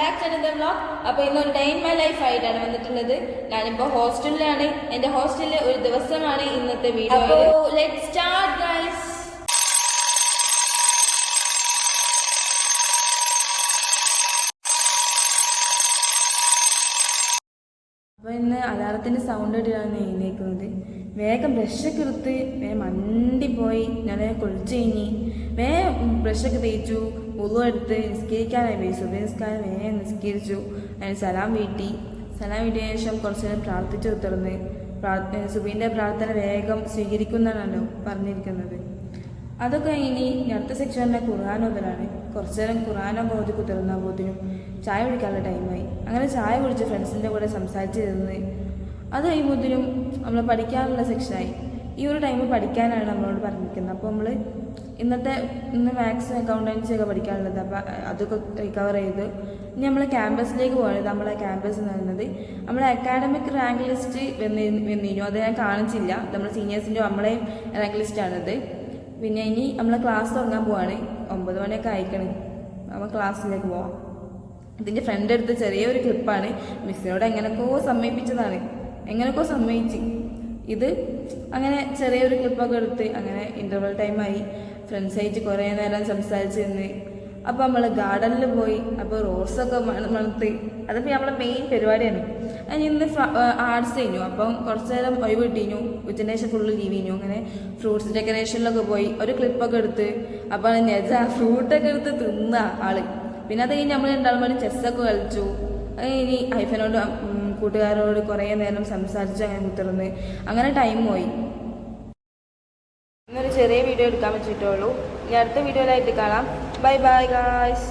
Back to the vlog. അപ്പോൾ ഇന്നൊരു day in my life ആയിട്ടാണ് വന്നിട്ടുള്ളത്. ഞാനിപ്പോൾ ഹോസ്റ്റലിലാണ്. എൻ്റെ ഹോസ്റ്റലിലെ ഒരു ദിവസമാണ് ഇന്നത്തെ വീഡിയോ. അപ്പോൾ ലെറ്റ്സ് സ്റ്റാർട്ട് ഗൈസ്. അപ്പോൾ ഇന്ന് അലാറത്തിൻ്റെ സൗണ്ട് ഇട്ടിട്ടാണ് എഴുന്നേക്കുന്നത്. വേഗം ബ്രഷൊക്കെ എടുത്ത് വേഗം മണ്ടി പോയി ഞാൻ കുളിച്ച് കഴിഞ്ഞ് വേഗം ബ്രഷൊക്കെ തേച്ചു, ഉളു എടുത്ത് നിസ്കരിക്കാനായി പോയി. സുബഹി നിസ്കാരം വേഗം നിസ്കരിച്ചു. അതിന് സലാം വീട്ടിയ ശേഷം കുറച്ച് നേരം പ്രാർത്ഥിച്ചു ഉത്തർന്ന് സുബീൻ്റെ പ്രാർത്ഥന വേഗം സ്വീകരിക്കുന്നതാണല്ലോ പറഞ്ഞിരിക്കുന്നത്. അതൊക്കെ ഇനി അടുത്ത സെക്ഷനിലെ ഖുർആൻ മുതലാണ്. കുറച്ചു നേരം ഖുർആനൊക്കെ ഓതി കുത്തിരുന്നപ്പോഴത്തേനും ചായ കുടിക്കാനുള്ള ടൈമായി. അങ്ങനെ ചായ കുടിച്ച് ഫ്രണ്ട്സിൻ്റെ കൂടെ സംസാരിച്ചിരുന്ന് അത് കഴിയുമ്പോഴത്തേനും നമ്മൾ പഠിക്കാനുള്ള സെക്ഷനായി. ഈ ഒരു ടൈം പഠിക്കാനാണ് നമ്മളോട് പറഞ്ഞിരിക്കുന്നത്. അപ്പോൾ നമ്മൾ ഇന്ന് മാത്സ് അക്കൗണ്ടൻസി ഒക്കെ പഠിക്കാനുള്ളത്. അപ്പോൾ അതൊക്കെ റിക്കവർ ചെയ്ത് ഇനി നമ്മൾ ക്യാമ്പസിലേക്ക് പോകുന്നത്. നമ്മളെ ക്യാമ്പസ് എന്ന് പറയുന്നത് നമ്മളെ അക്കാഡമിക് റാങ്ക് ലിസ്റ്റ് വന്നിരുന്നു. അത് ഞാൻ കാണിച്ചില്ല. നമ്മൾ സീനിയേഴ്സിൻ്റെ നമ്മളെയും റാങ്ക് ലിസ്റ്റാണിത്. പിന്നെ ഇനി നമ്മളെ ക്ലാസ് തുടങ്ങാൻ പോവാണ്. 9 മണിയൊക്കെ അയക്കണം. നമ്മൾ ക്ലാസ്സിലേക്ക് പോവാം. ഇതിൻ്റെ ഫ്രണ്ട് എടുത്ത ചെറിയൊരു ക്ലിപ്പാണ്. മിസ്സിനോട് എങ്ങനെയൊക്കെയോ സമ്മതിച്ച് ഇത് അങ്ങനെ ചെറിയൊരു ക്ലിപ്പൊക്കെ എടുത്ത് അങ്ങനെ ഇൻ്റർവൽ ടൈമായി ഫ്രണ്ട്സായിട്ട് കുറേ നേരം സംസാരിച്ച് നിന്ന്. അപ്പോൾ നമ്മൾ ഗാർഡനിൽ പോയി. അപ്പോൾ റോസൊക്കെ മണത്ത് അതിപ്പോൾ നമ്മളെ മെയിൻ പരിപാടിയാണ്. ഇന്ന് ആർട്സ് കഴിഞ്ഞു. അപ്പം കുറച്ച് നേരം ഒഴിവ് കിട്ടിഞ്ഞു. ഉച്ചൻ്റെ ശേഷം ഫുള്ള് ലീവ് കഴിഞ്ഞു. അങ്ങനെ ഫ്രൂട്ട്സ് ഡെക്കറേഷനിലൊക്കെ പോയി ഒരു ക്ലിപ്പൊക്കെ എടുത്ത് അപ്പോൾ ഫ്രൂട്ടൊക്കെ എടുത്ത് തിന്ന ആള്. പിന്നെ അത് കഴിഞ്ഞ് നമ്മൾ രണ്ടാളും ചെസ്സൊക്കെ കളിച്ചു. ഇനി ഐഫനോട് കൂട്ടുകാരോട് കുറേ നേരം സംസാരിച്ച് അങ്ങനെ കുത്തിർന്ന് അങ്ങനെ ടൈം പോയി. ഇന്നൊരു ചെറിയ വീഡിയോ എടുക്കാൻ പറ്റിയിട്ടുള്ളൂ. ഇനി അടുത്ത വീഡിയോയിലായിട്ട് കാണാം. Bye bye guys.